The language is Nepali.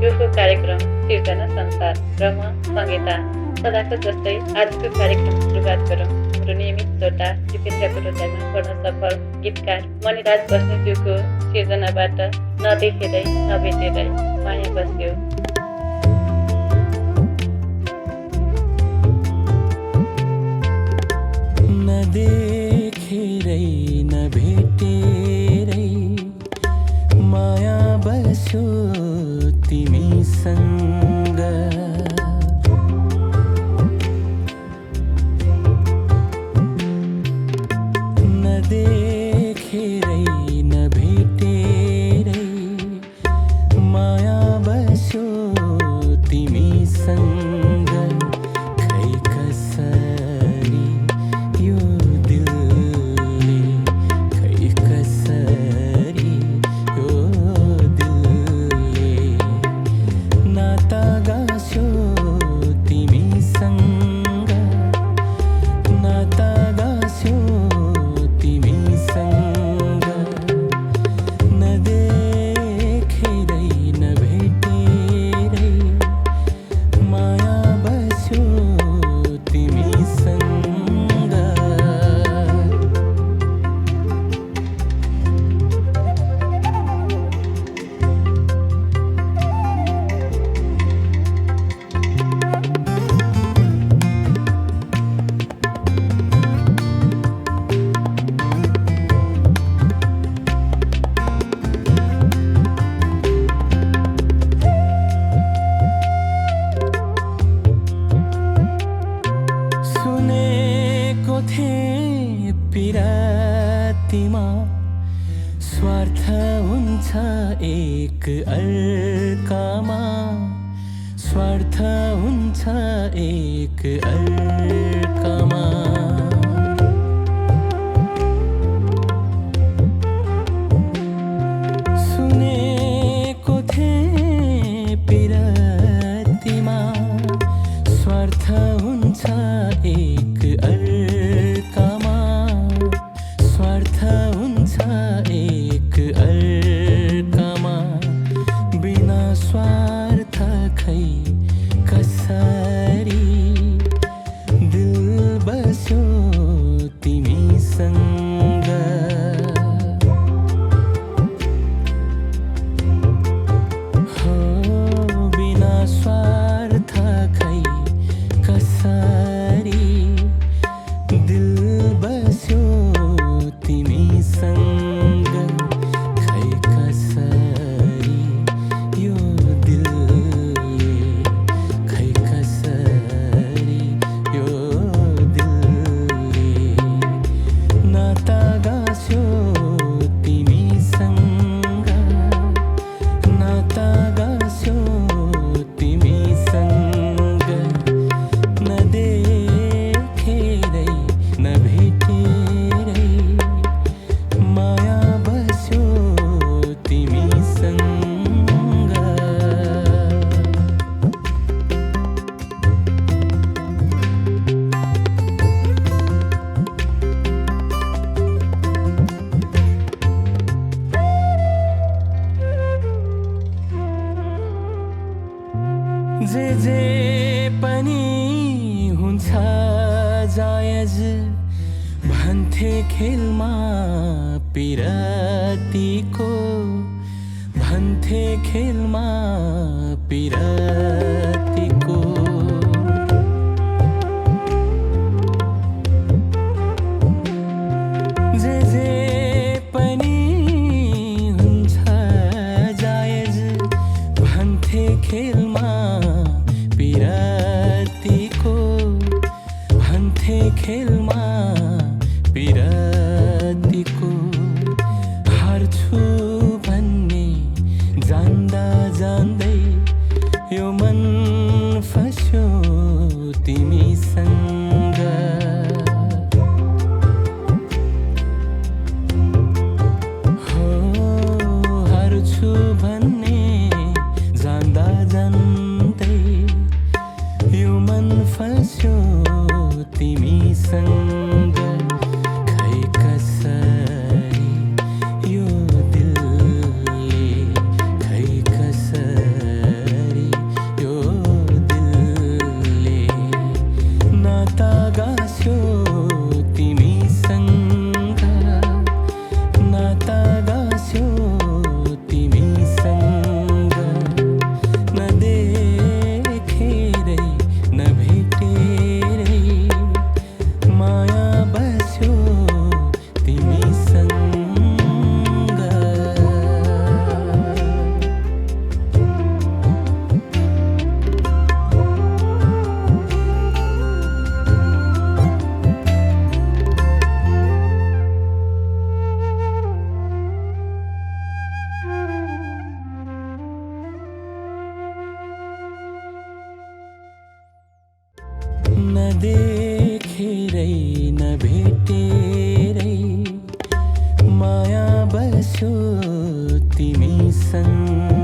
यो हो कार्यक्रम सिर्जना संसार र म सङ्गीता। सदाको जस्तै आजको कार्यक्रम सुरुवात गरौँ हाम्रो नियमित श्रोता दिपेन्द्रको हृदयमा पढ्न सफल गीतकार मणिराज बस्नेज्यूको सिर्जनाबाट नदेखेरै नभेटेरै माया बस्यो। नदेखेरै नभेटेरै माया बस्यो तिमीसँग। नदेखेरै नभेटेरै माया बस्यो तिमीसँग। खै कसरी यो दिलले, खै कसरी यो दिलले नाता गाँस्यो तिमीसँग, नाता गाँस्यो तिमीसँग। नदेखेरै नभेटेरै माया बस्यो तिमीसँग। सुनेको थिएँ पिरातीमा स्वार्थ हुन्छ एक अर्कामा, स्वार्थ हुन्छ एक अर्कामा। सुनेको थिएँ पिरातीमा स्वार्थ हुन्छ एक अर्कामा, स्वार्थ हुन्छ एक अर्कामा। बिना स्वार्थ खै कसरी दिल बस्यो तिमीसँग। हो बिना स्वार्थ खै कसरी दिल बस्यो तिमीसँग। खै कसरी यो दिलले, खै कसरी यो दिलले नाता गाँस्यो तिमीसँग, नाता गाँस्यो तिमीसँग। नदेखेरै नभेटेरै माया बस्यो तिमीसँग। जे पनि हुन्छ जायज भन्थे खेलमा पिरातीको, भन्थे खेलमा पिरातीको। जे पनि हुन्छ जायज भन्थे खेलमा पिरातीको, भन्थे खेलमा पिरातीको। हार्छु भन्ने जान्दा जान्दै यो मन फस्यो तिमीसँग। हो हार्छु भन्ने जान्दा जान्दै यो मन फस्यो तिमीसँग। खै कसरी यो दिल नाता गास्यो तिमीसँग नदेखेरै नभेटेरै माया बस्यो तिमीसँग नदेखेरै नभेटेरै माया बस्यो तिमीसँग